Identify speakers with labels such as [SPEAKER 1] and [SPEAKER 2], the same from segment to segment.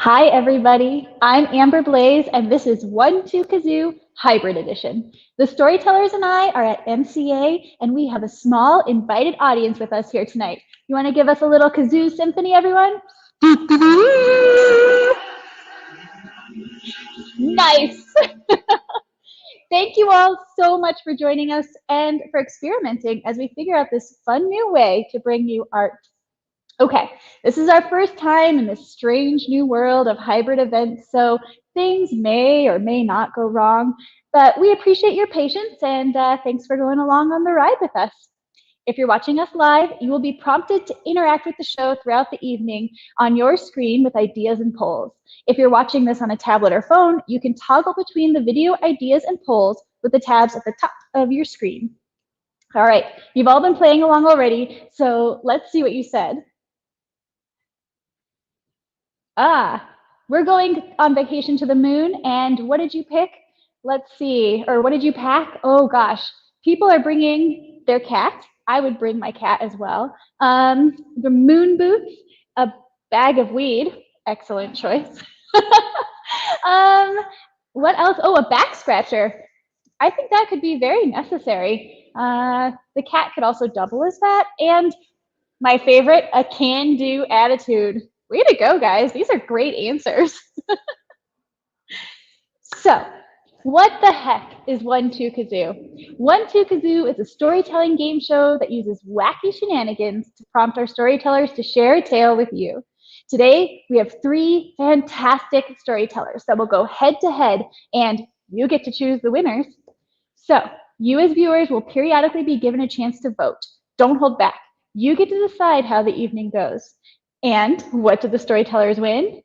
[SPEAKER 1] Hi, everybody. I'm Amber Blais, and this is Two Kazoo Hybrid Edition. The storytellers and I are at MCA, and we have a small invited audience with us here tonight. You want to give us a little kazoo symphony, everyone? Nice. Thank you all so much for joining us and for experimenting as we figure out this fun new way to bring you art. Okay, this is our first time in this strange new world of hybrid events, so things may or may not go wrong, but we appreciate your patience and thanks for going along on the ride with us. If you're watching us live, you will be prompted to interact with the show throughout the evening on your screen with ideas and polls. If you're watching this on a tablet or phone, you can toggle between the video ideas and polls with the tabs at the top of your screen. All right, you've all been playing along already, so let's see what you said. We're going on vacation to the moon, and what did you pick? Let's see, or what did you pack? Oh gosh, people are bringing their cat. I would bring my cat as well. The moon boots, a bag of weed, excellent choice. What else? Oh, a back scratcher. I think that could be very necessary. The cat could also double as that, and my favorite, a can-do attitude. Way to go, guys. These are great answers. So, what the heck is Two Kazoo? Two Kazoo is a storytelling game show that uses wacky shenanigans to prompt our storytellers to share a tale with you. Today, we have 3 fantastic storytellers that will go head to head, and you get to choose the winners. So, you as viewers will periodically be given a chance to vote. Don't hold back. You get to decide how the evening goes. And what do the storytellers win?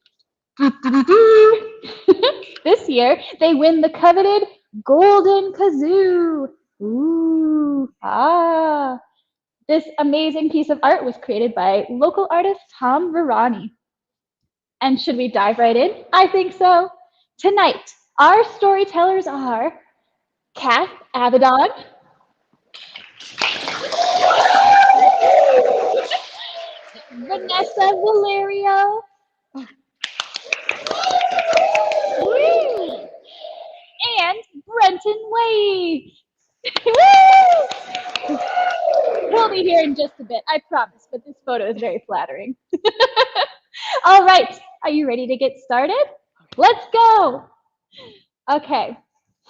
[SPEAKER 1] This year, they win the coveted Golden Kazoo. Ooh, This amazing piece of art was created by local artist Tom Virani. And should we dive right in? I think so. Tonight, our storytellers are Kathryn Avedon, Vanessa Valerio, and Brenton Weyi. He'll be here in just a bit, I promise, but this photo is very flattering. All right, are you ready to get started? Let's go. Okay,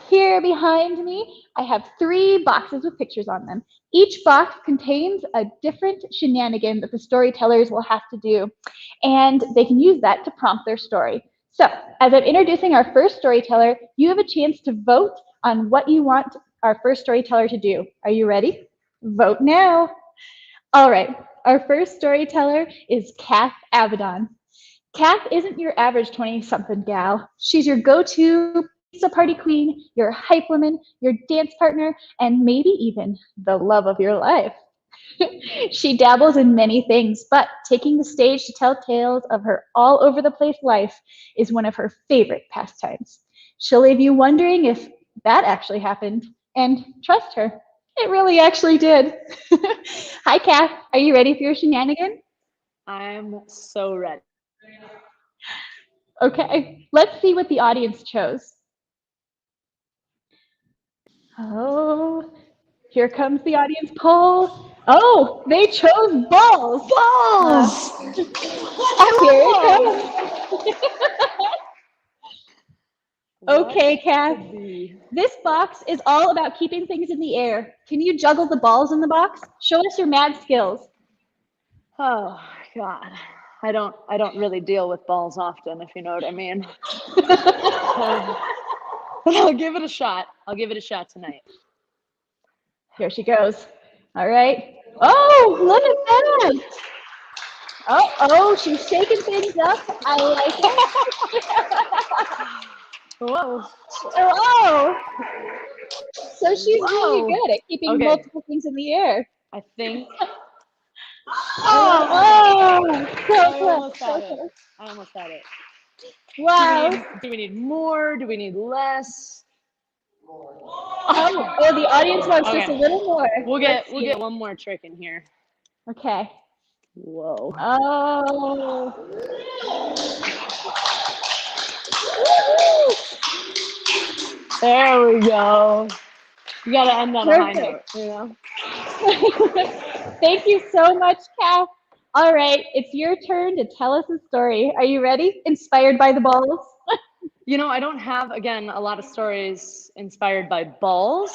[SPEAKER 1] here behind me, I have 3 boxes with pictures on them. Each box contains a different shenanigan that the storytellers will have to do, and they can use that to prompt their story. So, as I'm introducing our first storyteller, you have a chance to vote on what you want our first storyteller to do. Are you ready? Vote now. All right, our first storyteller is Kathryn Avedon. Kath isn't your average 20-something gal. She's your go-to pizza party queen, your hype woman, your dance partner, and maybe even the love of your life. She dabbles in many things, but taking the stage to tell tales of her all-over-the-place life is one of her favorite pastimes. She'll leave you wondering if that actually happened, and trust her, it really actually did. Hi, Kath. Are you ready for your shenanigan?
[SPEAKER 2] I'm so ready.
[SPEAKER 1] Okay, let's see what the audience chose. Oh, here comes the audience poll. Oh, they chose balls.
[SPEAKER 2] Balls!
[SPEAKER 1] Here it comes. Okay, Kath. This box is all about keeping things in the air. Can you juggle the balls in the box? Show us your mad skills.
[SPEAKER 2] Oh God, I don't really deal with balls often, if you know what I mean. But I'll give it a shot. I'll give it a shot tonight.
[SPEAKER 1] Here she goes. All right. Oh, look at that. Oh, she's shaking things up. I like it.
[SPEAKER 2] Whoa.
[SPEAKER 1] Oh. So she's really good at keeping multiple things in the air.
[SPEAKER 2] I think.
[SPEAKER 1] Oh,
[SPEAKER 2] I almost had it.
[SPEAKER 1] Wow.
[SPEAKER 2] Do we need more? Do we need less?
[SPEAKER 1] Oh, the audience wants just a little more.
[SPEAKER 2] We'll get one more trick in here.
[SPEAKER 1] Okay.
[SPEAKER 2] Whoa.
[SPEAKER 1] Oh.
[SPEAKER 2] There we go. You gotta end on a high note,
[SPEAKER 1] Perfect.
[SPEAKER 2] you know?
[SPEAKER 1] Thank you so much, Kath. All right, it's your turn to tell us a story. Are you ready? Inspired by the balls?
[SPEAKER 2] You know, I don't have, again, a lot of stories inspired by balls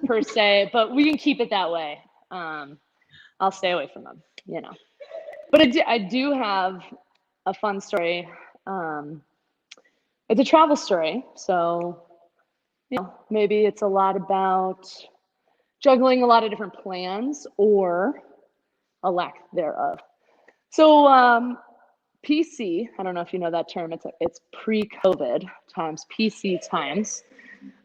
[SPEAKER 2] per se, but we can keep it that way. I'll stay away from them, you know. But I do have a fun story. It's a travel story, so, you know, maybe it's a lot about juggling a lot of different plans or a lack thereof. So PC, I don't know if you know that term, it's pre-COVID times, PC times.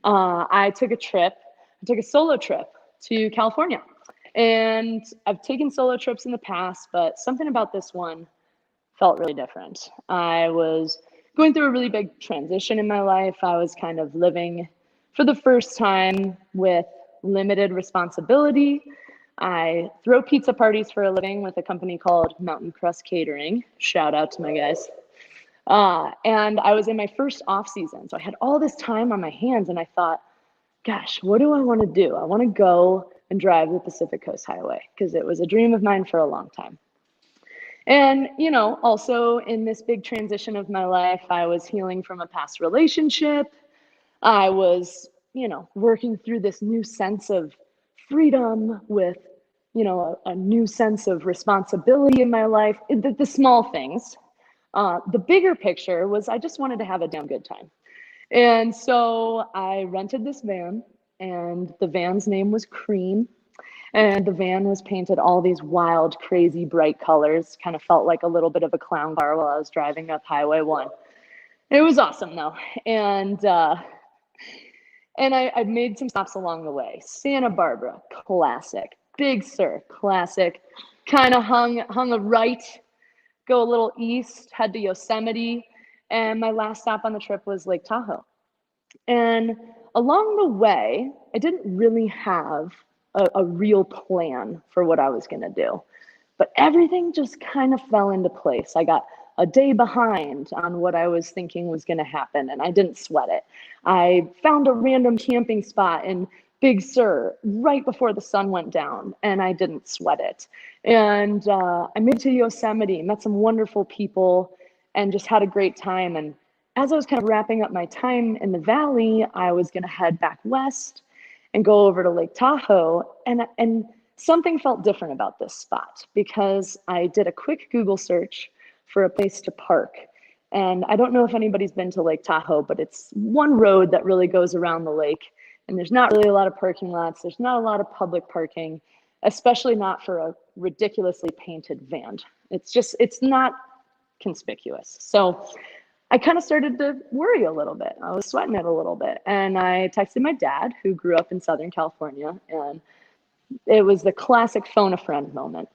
[SPEAKER 2] I took a solo trip to California. And I've taken solo trips in the past, but something about this one felt really different. I was going through a really big transition in my life. I was kind of living for the first time with limited responsibility. I throw pizza parties for a living with a company called Mountain Crust Catering. Shout out to my guys. And I was in my first off season. So I had all this time on my hands and I thought, gosh, what do I want to do? I want to go and drive the Pacific Coast Highway because it was a dream of mine for a long time. And, you know, also in this big transition of my life, I was healing from a past relationship. I was, you know, working through this new sense of freedom with, you know, a new sense of responsibility in my life, the small things. The bigger picture was I just wanted to have a damn good time. And so I rented this van, and the van's name was Cream. And the van was painted all these wild, crazy, bright colors. Kind of felt like a little bit of a clown car while I was driving up Highway 1. It was awesome, though. And I made some stops along the way. Santa Barbara, classic. Big Sur, classic. Kind of hung a right, go a little east, head to Yosemite. And my last stop on the trip was Lake Tahoe. And along the way, I didn't really have a real plan for what I was going to do. But everything just kind of fell into place. I got a day behind on what I was thinking was going to happen, and I didn't sweat it. I found a random camping spot in Big Sur right before the sun went down, and I didn't sweat it. And I made it to Yosemite, met some wonderful people, and just had a great time. And as I was kind of wrapping up my time in the valley, I was going to head back west and go over to Lake Tahoe. And something felt different about this spot because I did a quick Google search for a place to park. And I don't know if anybody's been to Lake Tahoe, but it's one road that really goes around the lake. And there's not really a lot of parking lots. There's not a lot of public parking, especially not for a ridiculously painted van. It's not conspicuous. So I kind of started to worry a little bit. I was sweating it a little bit. And I texted my dad, who grew up in Southern California, and it was the classic phone a friend moment.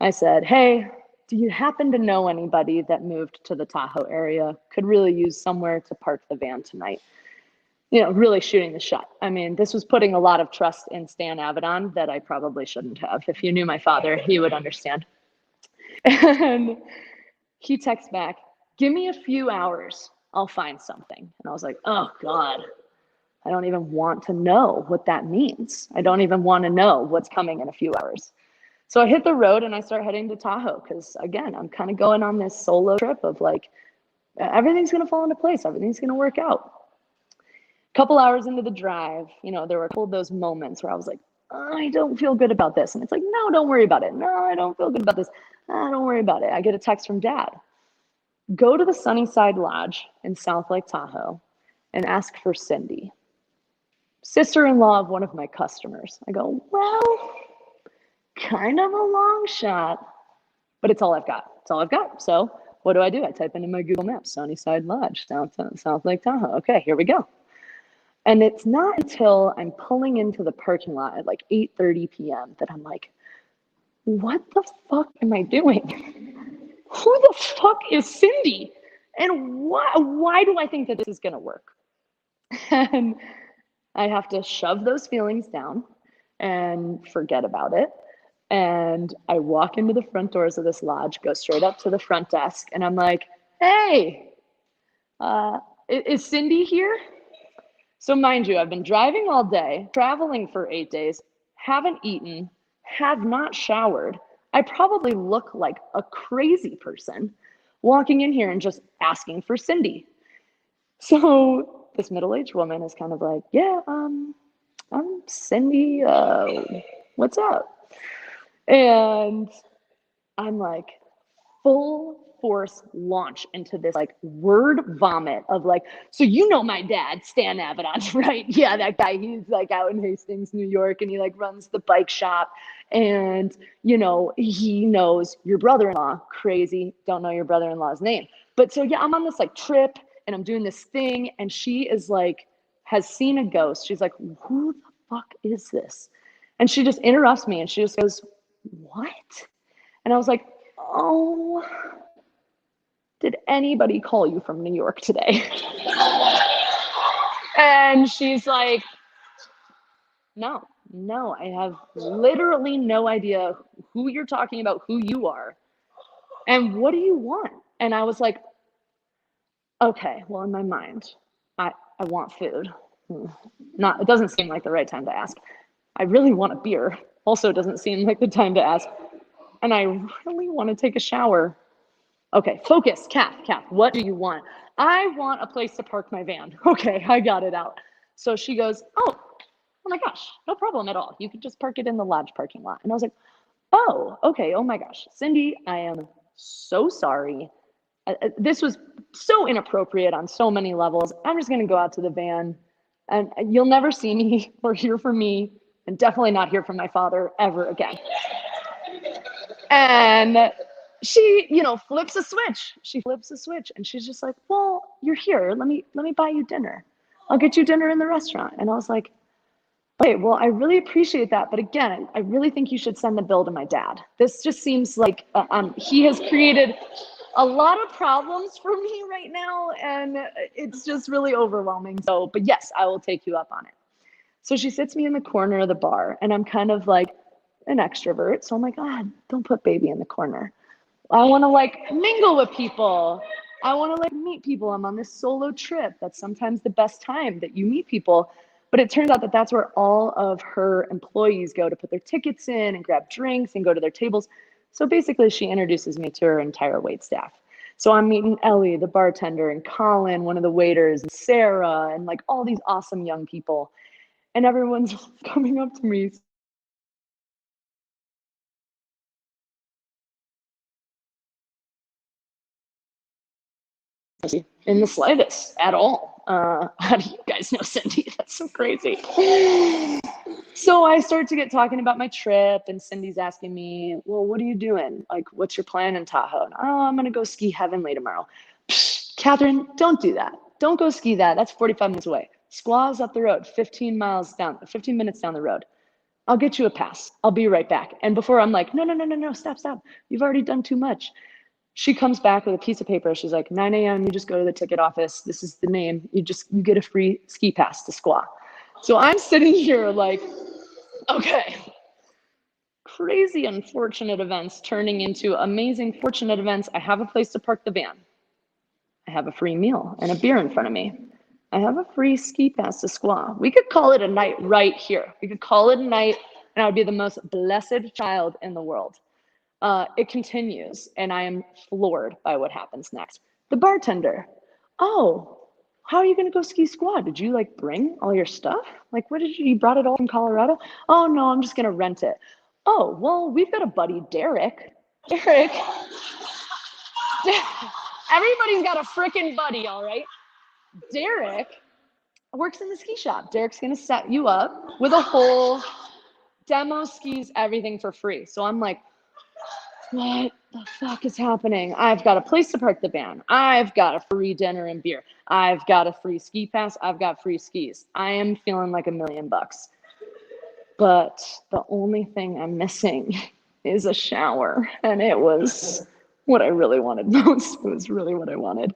[SPEAKER 2] I said, hey, do you happen to know anybody that moved to the Tahoe area, could really use somewhere to park the van tonight? You know, really shooting the shot. I mean, this was putting a lot of trust in Stan Avedon that I probably shouldn't have. If you knew my father, he would understand. And he texts back, give me a few hours, I'll find something. And I was like, oh God, I don't even want to know what that means. I don't even want to know what's coming in a few hours. So I hit the road and I start heading to Tahoe because, again, I'm kind of going on this solo trip of like, everything's going to fall into place. Everything's going to work out. A couple hours into the drive, you know, there were a couple of those moments where I was like, I don't feel good about this. And it's like, no, don't worry about it. No, I don't feel good about this. Don't worry about it. I get a text from Dad. Go to the Sunnyside Lodge in South Lake Tahoe and ask for Cindy, sister-in-law of one of my customers. I go, well, kind of a long shot, but it's all I've got. It's all I've got. So what do? I type into my Google Maps, Sunnyside Lodge, South Lake Tahoe. Okay, here we go. And it's not until I'm pulling into the parking lot at like 8:30 p.m. that I'm like, what the fuck am I doing? Who the fuck is Cindy? And why do I think that this is going to work? And I have to shove those feelings down and forget about it And I walk into the front doors of this lodge, go straight up to the front desk, and I'm like, hey, is Cindy here? So mind you, I've been driving all day, traveling for 8 days, haven't eaten, have not showered. I probably look like a crazy person walking in here and just asking for Cindy. So this middle-aged woman is kind of like, yeah, I'm Cindy, what's up? And I'm like, full force launch into this like word vomit of like, so you know my dad, Stan Avedon, right? Yeah, that guy, he's like out in Hastings, New York, and he like runs the bike shop. And, you know, he knows your brother-in-law. Crazy, don't know your brother-in-law's name. But so yeah, I'm on this like trip and I'm doing this thing, and she is like, has seen a ghost. She's like, who the fuck is this? And she just interrupts me and she just goes, what? And I was like, oh, did anybody call you from New York today? And she's like, no, I have literally no idea who you're talking about, who you are, and what do you want? And I was like, okay, well, in my mind, I want food. It doesn't seem like the right time to ask. I really want a beer. Also doesn't seem like the time to ask. And I really want to take a shower. Okay, focus, Kath, what do you want? I want a place to park my van. Okay, I got it out. So she goes, oh my gosh, no problem at all. You could just park it in the lodge parking lot. And I was like, oh, okay, oh my gosh. Cindy, I am so sorry. This was so inappropriate on so many levels. I'm just gonna go out to the van and you'll never see me or hear from me, and definitely not hear from my father ever again. And she, you know, flips a switch. She flips a switch and she's just like, well, you're here. Let me buy you dinner. I'll get you dinner in the restaurant. And I was like, okay, well, I really appreciate that. But again, I really think you should send the bill to my dad. This just seems like he has created a lot of problems for me right now. And it's just really overwhelming. So, but yes, I will take you up on it. So she sits me in the corner of the bar and I'm kind of like an extrovert. So I'm like, God, don't put baby in the corner. I want to like mingle with people. I want to like meet people. I'm on this solo trip. That's sometimes the best time that you meet people. But it turns out that that's where all of her employees go to put their tickets in and grab drinks and go to their tables. So basically she introduces me to her entire wait staff. So I'm meeting Ellie, the bartender, and Colin, one of the waiters, and Sarah, and like all these awesome young people. And everyone's coming up to me. In the slightest at all. How do you guys know Cindy? That's so crazy. So I start to get talking about my trip, and Cindy's asking me, well, what are you doing? Like, what's your plan in Tahoe? And, oh, I'm going to go ski Heavenly tomorrow. Psh, Kathryn, don't do that. Don't go ski that. That's 45 minutes away. Squaw's up the road, 15 minutes down the road. I'll get you a pass. I'll be right back. And before I'm like, no, stop. You've already done too much. She comes back with a piece of paper. She's like, 9 a.m., you just go to the ticket office. This is the name. You get a free ski pass to Squaw. So I'm sitting here like, okay, crazy unfortunate events turning into amazing fortunate events. I have a place to park the van. I have a free meal and a beer in front of me. I have a free ski pass to Squaw. We could call it a night right here. We could call it a night, and I would be the most blessed child in the world. It continues, and I am floored by what happens next. The bartender, oh, how are you going to go ski Squaw? Did you like bring all your stuff? Like, you brought it all from Colorado? Oh, no, I'm just going to rent it. Oh, well, we've got a buddy, Derek. Everybody's got a frickin' buddy, all right? Derek works in the ski shop. Derek's going to set you up with a whole demo skis, everything for free. So I'm like, what the fuck is happening? I've got a place to park the van. I've got a free dinner and beer. I've got a free ski pass. I've got free skis. I am feeling like $1 million. But the only thing I'm missing is a shower. And it was what I really wanted most. It was really what I wanted.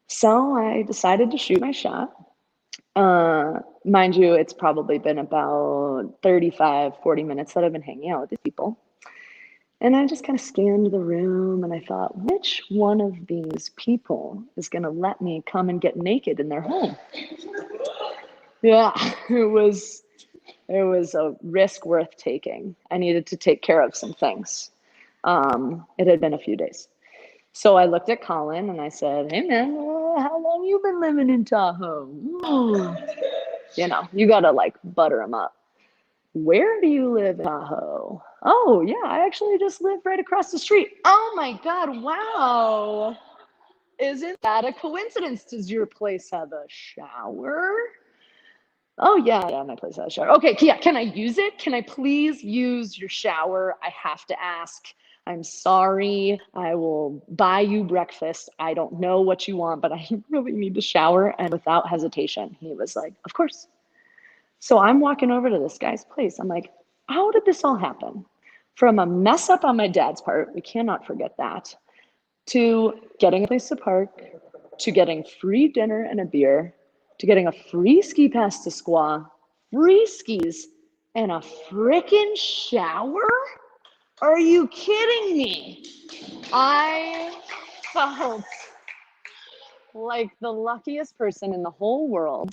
[SPEAKER 2] So I decided to shoot my shot. mind you, it's probably been about 35, 40 minutes that I've been hanging out with these people. And I just kind of scanned the room and I thought, which one of these people is going to let me come and get naked in their home? Yeah, it was a risk worth taking. I needed to take care of some things. It had been a few days. So I looked at Colin and I said, hey man, how long you been living in Tahoe? Ooh. You know, you got to like butter him up. Where do you live in Tahoe? Oh, yeah, I actually just live right across the street. Oh my God, wow. Isn't that a coincidence? Does your place have a shower? Oh, yeah, my place has a shower. Okay, yeah, can I use it? Can I please use your shower? I have to ask. I'm sorry. I will buy you breakfast. I don't know what you want, but I really need to shower. And without hesitation, he was like, of course. So I'm walking over to this guy's place. I'm like, how did this all happen? From a mess up on my dad's part, we cannot forget that, to getting a place to park, to getting free dinner and a beer, to getting a free ski pass to Squaw, free skis, and a frickin' shower? Are you kidding me? I felt like the luckiest person in the whole world.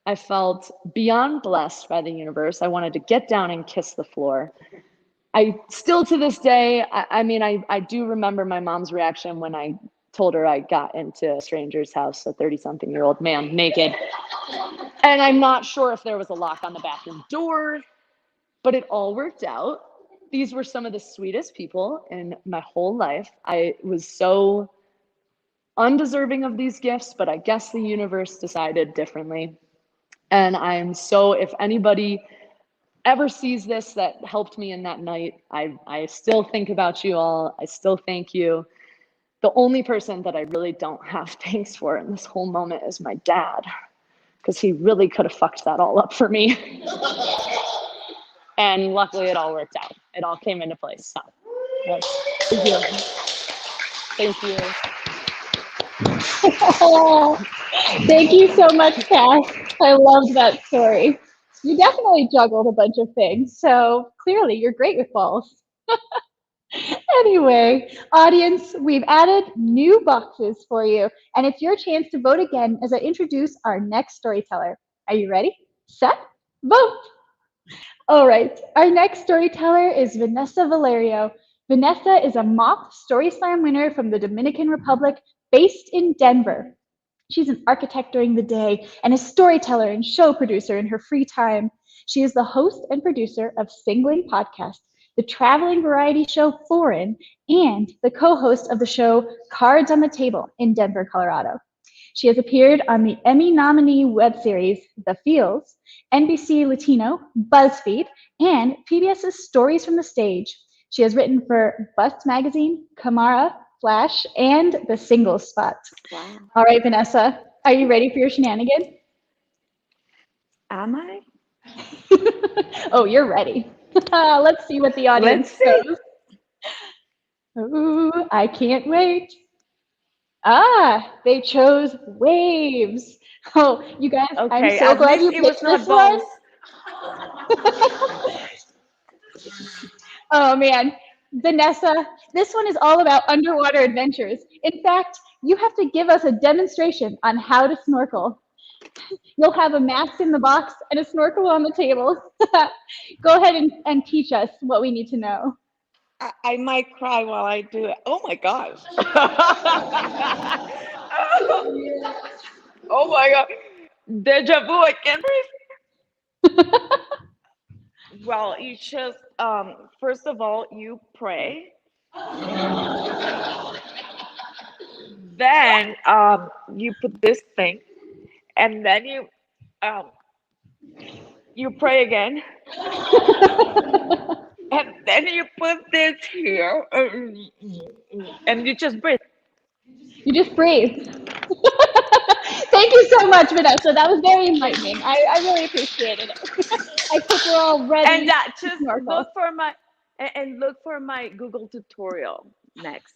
[SPEAKER 2] I felt beyond blessed by the universe. I wanted to get down and kiss the floor. I still to this day, I do remember my mom's reaction when I told her I got into a stranger's house, a 30-something-year-old man naked. And I'm not sure if there was a lock on the bathroom door, but it all worked out. These were some of the sweetest people in my whole life. I was so undeserving of these gifts, but I guess the universe decided differently. And I'm so, if anybody ever sees this that helped me in that night, I still think about you all. I still thank you. The only person that I really don't have thanks for in this whole moment is my dad, because he really could have fucked that all up for me. And luckily it all worked out. It all came into place. So thank you. Thank you.
[SPEAKER 1] Thank you so much, Cass. I loved that story. You definitely juggled a bunch of things, so clearly you're great with balls. Anyway, audience, we've added new boxes for you, and it's your chance to vote again as I introduce our next storyteller. Are you ready? Set? Vote! All right, our next storyteller is Vanessa Valerio. Vanessa is a mock Story Slam winner from the Dominican Republic based in Denver. She's an architect during the day and a storyteller and show producer in her free time. She is the host and producer of Singling Podcast, the traveling variety show Foreign, and the co-host of the show Cards on the Table in Denver, Colorado. She has appeared on the Emmy nominee web series The Fields, NBC Latino, BuzzFeed, and PBS's Stories from the Stage. She has written for Bust Magazine, Camara, Flash, and The Single Spot.
[SPEAKER 3] Wow.
[SPEAKER 1] All right, Vanessa, are you ready for your shenanigans?
[SPEAKER 3] Am I?
[SPEAKER 1] Oh, you're ready. Let's see what the audience chose. Ooh, I can't wait. Ah, they chose waves. Oh, you guys,
[SPEAKER 3] Okay,
[SPEAKER 1] I'm so glad you
[SPEAKER 3] it was
[SPEAKER 1] picked
[SPEAKER 3] not
[SPEAKER 1] this one.
[SPEAKER 3] balls.
[SPEAKER 1] Oh man, Vanessa, this one is all about underwater adventures. In fact, you have to give us a demonstration on how to snorkel. You'll have a mask in the box and a snorkel on the table. Go ahead and teach us what we need to know.
[SPEAKER 3] I might cry while I do it. Oh my gosh. Oh my god. Deja vu, I can't breathe. Well, you just, first of all, you pray. Then you put this thing, and then you pray again. And then you put this here, and you just breathe.
[SPEAKER 1] You just breathe. Thank you so much, Vanessa. That was very enlightening. I really appreciated it. I think we're all ready.
[SPEAKER 3] And that
[SPEAKER 1] to
[SPEAKER 3] just
[SPEAKER 1] snorkel.
[SPEAKER 3] look for my Google tutorial next.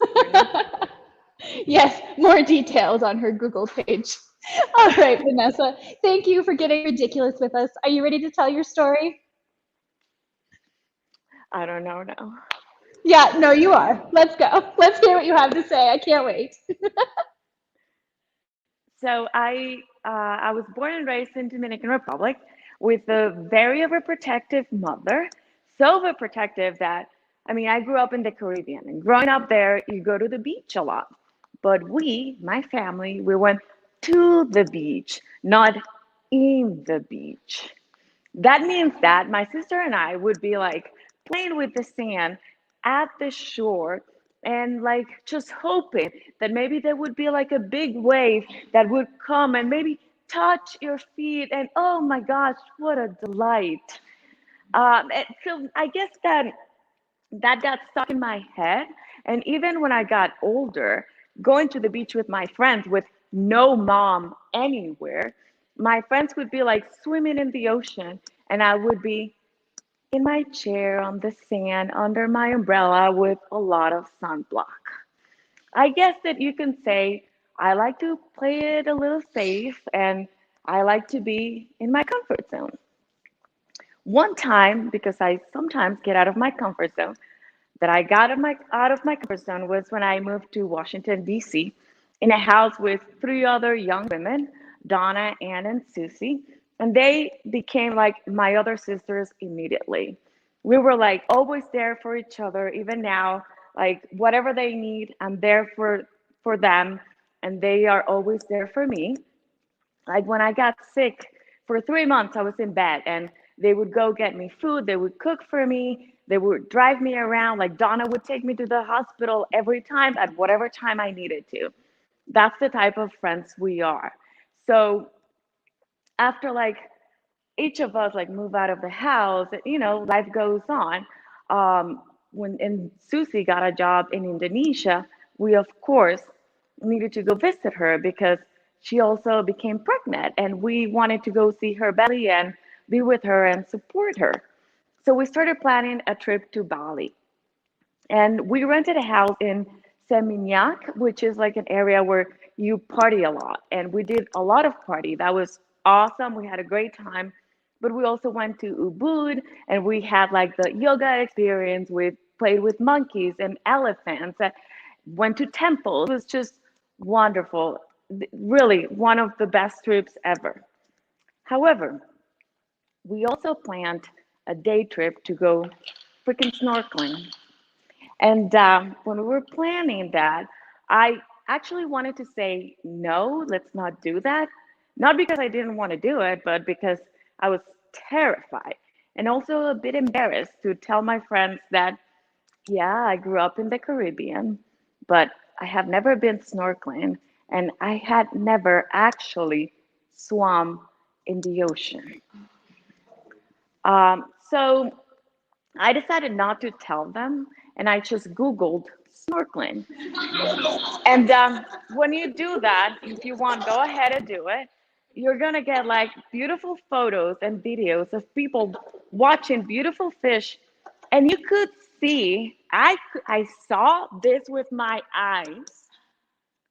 [SPEAKER 1] Yes, more details on her Google page. All right, Vanessa, thank you for getting ridiculous with us. Are you ready to tell your story?
[SPEAKER 3] I don't know now.
[SPEAKER 1] Yeah, no, you are. Let's go. Let's hear what you have to say. I can't wait.
[SPEAKER 3] So I was born and raised in Dominican Republic with a very overprotective mother, so overprotective that I mean I grew up in the Caribbean, and growing up there you go to the beach a lot. But we, my family, we went to the beach, not in the beach. That means that my sister and I would be like playing with the sand at the shore and like just hoping that maybe there would be like a big wave that would come and maybe touch your feet. And oh my gosh, what a delight. And so I guess that got stuck in my head. And even when I got older, going to the beach with my friends with no mom anywhere, my friends would be like swimming in the ocean, and I would be in my chair on the sand under my umbrella with a lot of sunblock. I guess that you can say I like to play it a little safe and I like to be in my comfort zone. One time, because I sometimes get out of my comfort zone, that I got out of my comfort zone was when I moved to Washington, D.C., in a house with three other young women, Donna, Ann, and Susie. And they became like my other sisters immediately. We were like always there for each other, even now, like whatever they need, I'm there for them, and they are always there for me. Like when I got sick for 3 months, I was in bed and they would go get me food. They would cook for me. They would drive me around. Like Donna would take me to the hospital every time at whatever time I needed to. That's the type of friends we are. So after like each of us like move out of the house, life goes on. When and Susie got a job in Indonesia, we of course needed to go visit her because she also became pregnant, and we wanted to go see her belly and be with her and support her. So we started planning a trip to Bali. And we rented a house in Seminyak, which is like an area where you party a lot. And we did a lot of party. That was awesome. We had a great time. But we also went to Ubud and we had like the yoga experience. We played with monkeys and elephants and went to temples. It was just wonderful. Really one of the best trips ever. However, we also planned a day trip to go freaking snorkeling. And when we were planning that, I actually wanted to say, no, let's not do that. Not because I didn't want to do it, but because I was terrified and also a bit embarrassed to tell my friends that, yeah, I grew up in the Caribbean, but I have never been snorkeling and I had never actually swum in the ocean. So I decided not to tell them, and I just Googled snorkeling. And when you do that, if you want, go ahead and do it. You're gonna get like beautiful photos and videos of people watching beautiful fish, and you could see. I saw this with my eyes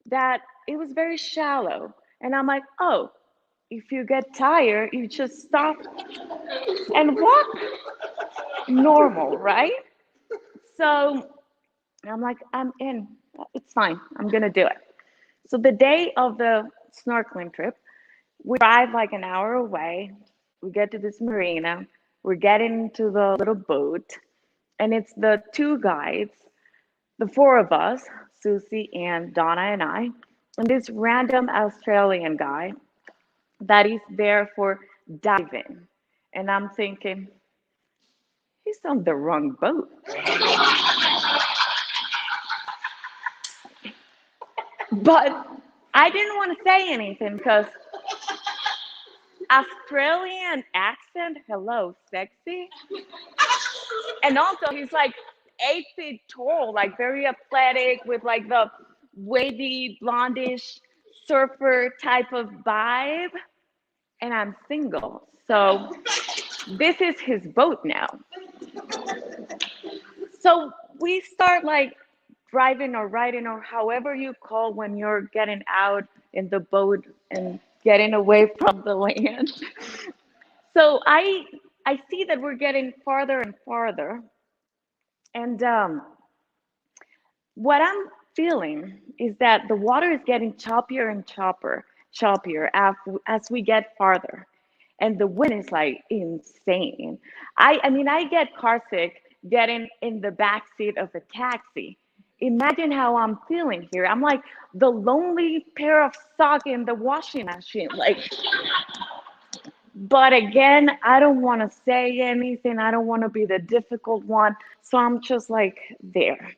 [SPEAKER 3] that it was very shallow, and I'm like, oh, if you get tired, you just stop and walk normal, right? So I'm like, I'm in. It's fine. I'm gonna do it. So the day of the snorkeling trip, we drive like an hour away. We get to this marina. We're getting into the little boat, and it's the two guides, the four of us, Susie and Donna and I, and this random Australian guy that is there for diving. And I'm thinking, he's on the wrong boat. But I didn't want to say anything because Australian accent, hello, sexy. And also, he's like 8 feet tall, like very athletic with like the wavy, blondish surfer type of vibe. And I'm single. So this is his boat now. So we start like driving or riding or however you call when you're getting out in the boat and getting away from the land. So I see that we're getting farther and farther, and what I'm feeling is that the water is getting choppier and choppier as we get farther, and the wind is like insane. I mean, I get car sick getting in the back seat of a taxi. Imagine how I'm feeling here. I'm like the lonely pair of socks in the washing machine. Like, but again, I don't want to say anything. I don't want to be the difficult one. So I'm just like there.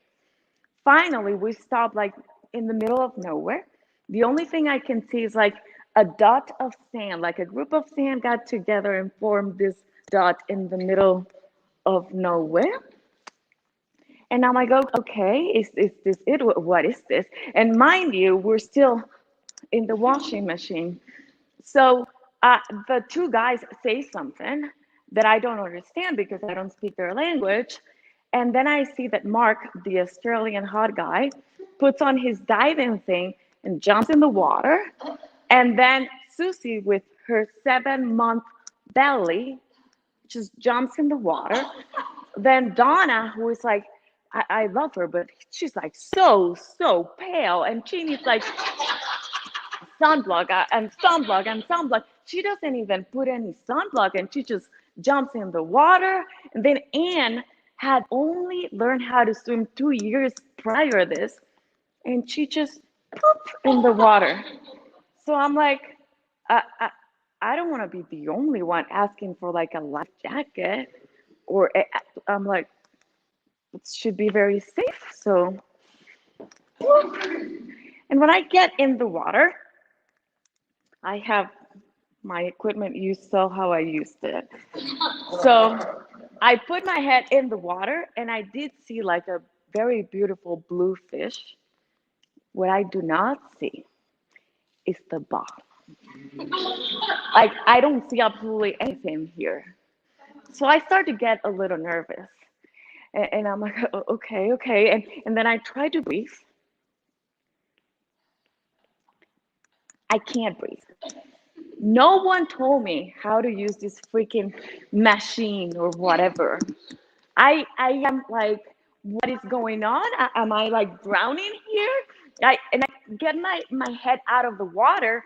[SPEAKER 3] Finally, we stopped like in the middle of nowhere. The only thing I can see is like a dot of sand, like a group of sand got together and formed this dot in the middle of nowhere. And I'm like, okay, is this it? What is this? And mind you, we're still in the washing machine. So the two guys say something that I don't understand because I don't speak their language. And then I see that Mark, the Australian hot guy, puts on his diving thing and jumps in the water. And then Susie, with her 7-month belly, just jumps in the water. Then Donna, who is like, I love her, but she's like so pale. And she needs like sunblock and sunblock and sunblock. She doesn't even put any sunblock and she just jumps in the water. And then Anne had only learned how to swim 2 years prior to this, and she just poop in the water. So I'm like, I don't want to be the only one asking for like a life jacket, or I'm like, it should be very safe. So, whoop. And when I get in the water, I have my equipment. You saw how I used it. So I put my head in the water and I did see like a very beautiful blue fish. What I do not see is the bottom. Like, I don't see absolutely anything here. So I start to get a little nervous. And I'm like, okay. And then I try to breathe. I can't breathe. No one told me how to use this freaking machine or whatever. I am like, what is going on? Am I like drowning here? I get my head out of the water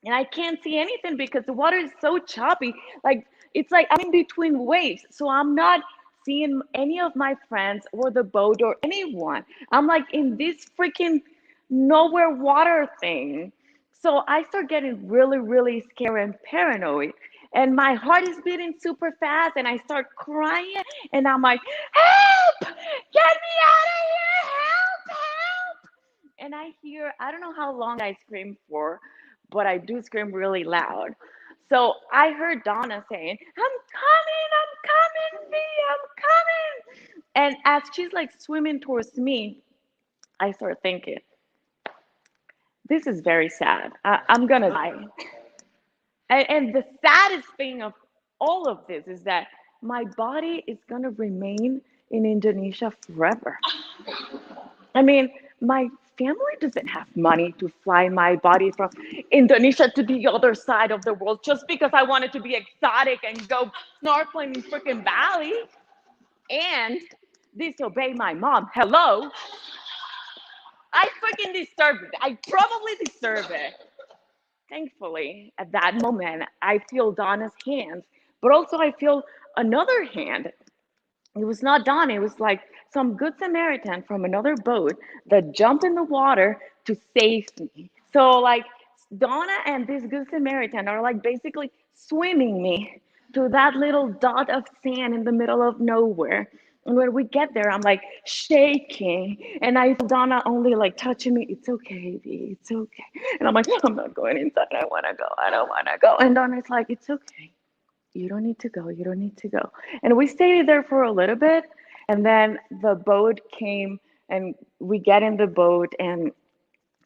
[SPEAKER 3] and I can't see anything because the water is so choppy. Like, it's like I'm in between waves. So I'm not seeing any of my friends or the boat or anyone. I'm like in this freaking nowhere water thing. So I start getting really scared and paranoid. And my heart is beating super fast and I start crying and I'm like, help! Get me out of here! Help! And I hear, I don't know how long I screamed for, but I do scream really loud. So I heard Donna saying, I'm coming, V, I'm coming. And as she's like swimming towards me, I start thinking, this is very sad. I'm gonna die. And the saddest thing of all of this is that my body is gonna remain in Indonesia forever. I mean, my family doesn't have money to fly my body from Indonesia to the other side of the world just because I wanted to be exotic and go snorkeling in freaking Bali and disobey my mom. Hello? I freaking deserve it. I probably deserve it. Thankfully, at that moment, I feel Donna's hands, but also I feel another hand. It was not Donna, it was like some good Samaritan from another boat that jumped in the water to save me. So like Donna and this good Samaritan are like basically swimming me to that little dot of sand in the middle of nowhere. And when we get there, I'm like shaking, and I feel Donna only like touching me. It's okay, V, it's okay. And I'm like, I'm not going inside. I want to go. I don't want to go. And Donna's like, it's okay. You don't need to go. You don't need to go. And we stayed there for a little bit. And then the boat came and we get in the boat and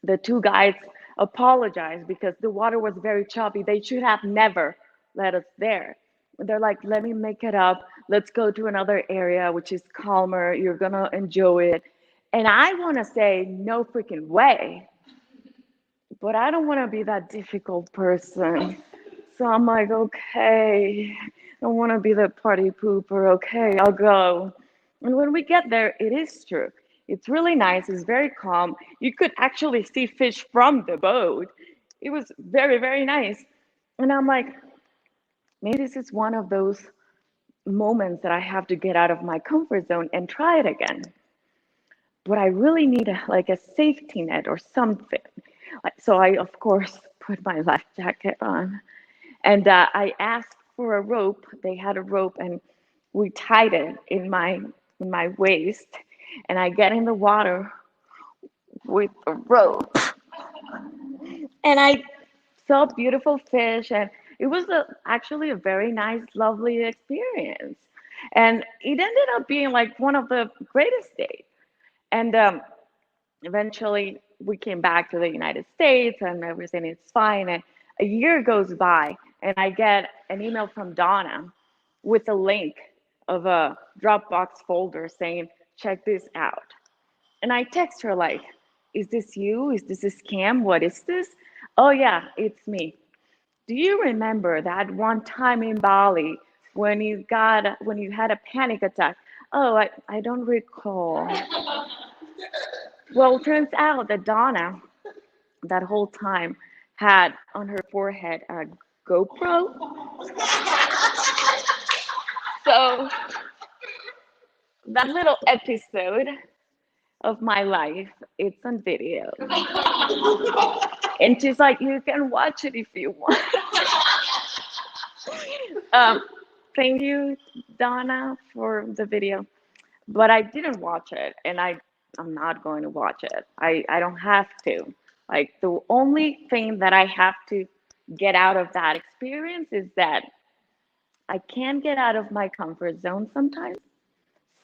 [SPEAKER 3] the two guys apologized because the water was very choppy. They should have never let us there. They're like, let me make it up. Let's go to another area, which is calmer. You're going to enjoy it. And I want to say, no freaking way. but I don't want to be that difficult person. So I'm like, okay, I don't want to be the party pooper. Okay, I'll go. And when we get there, it is true. It's really nice. It's very calm. You could actually see fish from the boat. It was very, very nice. And I'm like, maybe this is one of those moments that I have to get out of my comfort zone and try it again. But I really need like a safety net or something. So I, of course, put my life jacket on, and I asked for a rope. They had a rope, and we tied it in my waist. And I get in the water with the rope, and I saw beautiful fish, and it was actually a very nice, lovely experience. And it ended up being like one of the greatest days. And eventually, we came back to the United States, and everything is fine. And a year goes by, and I get an email from Donna with a link of a Dropbox folder saying, check this out. And I text her like, is this you? Is this a scam? What is this? Oh yeah, it's me. Do you remember that one time in Bali when you had a panic attack? Oh, I don't recall. Well, turns out that Donna, that whole time, had on her forehead a GoPro. So that little episode of my life, it's on video. And she's like, you can watch it if you want. Thank you, Donna, for the video. But I didn't watch it, and I'm not going to watch it. I don't have to. Like, the only thing that I have to get out of that experience is that I can get out of my comfort zone sometimes.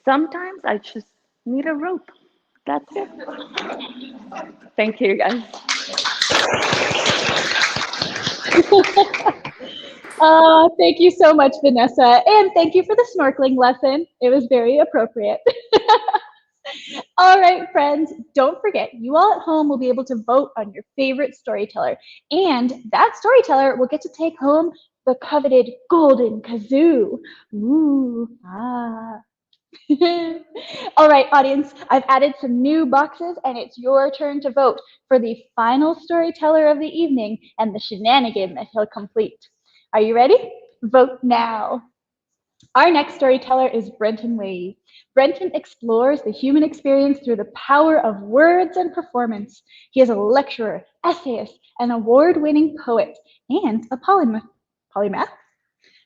[SPEAKER 3] Sometimes I just need a rope. That's it. Thank you, guys.
[SPEAKER 1] Thank you so much, Vanessa. And thank you for the snorkeling lesson. It was very appropriate. All right, friends, don't forget, you all at home will be able to vote on your favorite storyteller. And that storyteller will get to take home the coveted Golden Kazoo. Ooh, ah. All right, audience, I've added some new boxes, and it's your turn to vote for the final storyteller of the evening and the shenanigan that he'll complete. Are you ready? Vote now. Our next storyteller is Brenton Weyi. Brenton explores the human experience through the power of words and performance. He is a lecturer, essayist, an award-winning poet, and a polymath.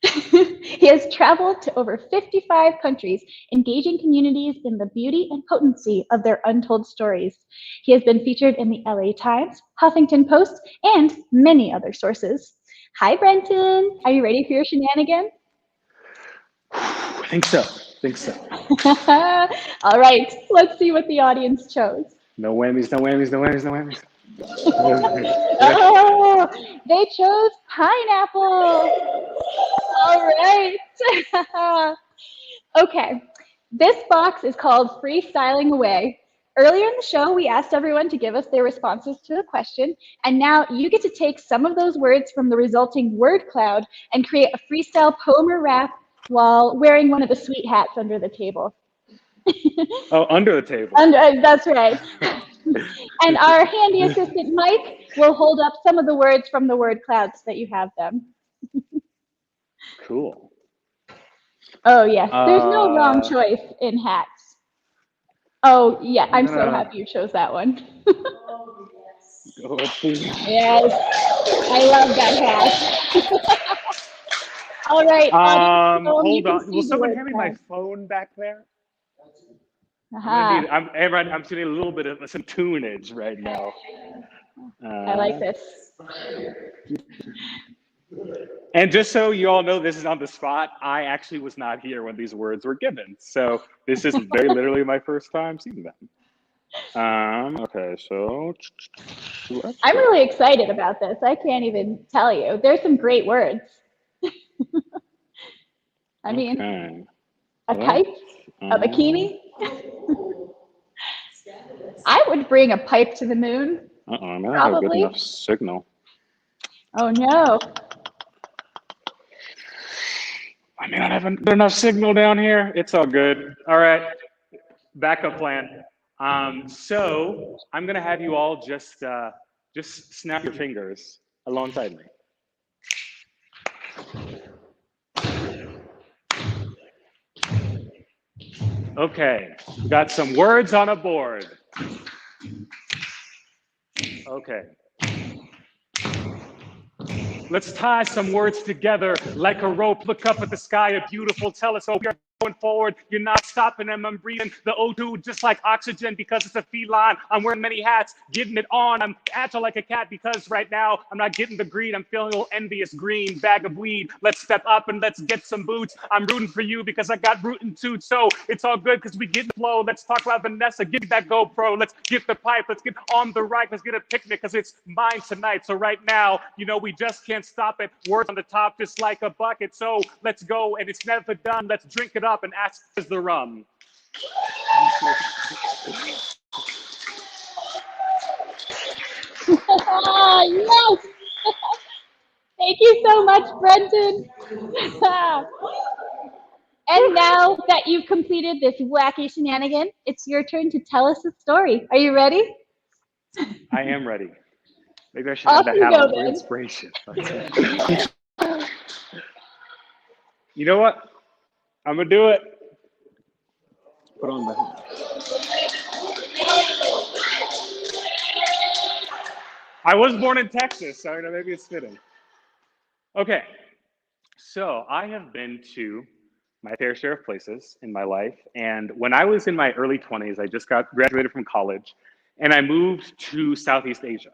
[SPEAKER 1] He has traveled to over 55 countries, engaging communities in the beauty and potency of their untold stories. He has been featured in the LA Times, Huffington Post, and many other sources. Hi, Brenton. Are you ready for your shenanigans?
[SPEAKER 4] I think so.
[SPEAKER 1] All right, let's see what the audience chose.
[SPEAKER 4] No whammies, no whammies, no whammies, no whammies.
[SPEAKER 1] Oh, they chose pineapple. All right. Okay, this box is called Freestyling Away. Earlier in the show, we asked everyone to give us their responses to the question, and now you get to take some of those words from the resulting word cloud and create a freestyle poem or rap while wearing one of the sweet hats under the table.
[SPEAKER 4] Oh, under the table.
[SPEAKER 1] That's right. And our handy assistant, Mike, will hold up some of the words from the word cloud so that you have them.
[SPEAKER 4] Cool.
[SPEAKER 1] Oh, yes. There's no wrong choice in hats. Oh, yeah. I'm so happy you chose that one.
[SPEAKER 4] Oh, please.
[SPEAKER 1] Yes. I love that hat. All right.
[SPEAKER 4] Hold on. Will someone hand me my phone back there? I'm seeing a little bit of some tunage right now.
[SPEAKER 1] I like this.
[SPEAKER 4] And just so you all know, this is on the spot. I actually was not here when these words were given. So this is very literally my first time seeing them. Okay, so.
[SPEAKER 1] I'm really excited about this. I can't even tell you. There's some great words. I mean,
[SPEAKER 4] okay.
[SPEAKER 1] a kite, a bikini. I would bring a pipe to the moon.
[SPEAKER 4] I don't have a good enough signal.
[SPEAKER 1] Oh no.
[SPEAKER 4] I mean, I don't have enough signal down here. It's all good. All right, backup plan. So I'm gonna have you all just snap your fingers alongside me. Okay, we got some words on a board. Okay. Let's tie some words together like a rope. Look up at the sky, a beautiful telescope. You're going forward. You're not stopping them. I'm breathing the O2 just like oxygen because it's a feline. I'm wearing many hats, getting it on. I'm agile like a cat because right now I'm not getting the greed. I'm feeling a little envious. Green bag of weed. Let's step up and let's get some boots. I'm rooting for you because I got rootin' too. So it's all good because we get the flow. Let's talk about Vanessa. Give me that GoPro. Let's get the pipe. Let's get on the right. Let's get a picnic because it's mine tonight. So right now, you know, we just can't stop it. Words on the top just like a bucket. So let's go and it's never done. Let's drink it up and ask is the rum.
[SPEAKER 1] Yes. Thank you so much, Brenton. And now that you've completed this wacky shenanigan, it's your turn to tell us a story. Are you ready?
[SPEAKER 4] I am ready. Maybe I should have that hat on for inspiration. You know what? I'm gonna do it. Put on my hat. I was born in Texas, so maybe it's fitting. Okay, so I have been to my fair share of places in my life, and when I was in my early 20s, I just graduated from college, and I moved to Southeast Asia.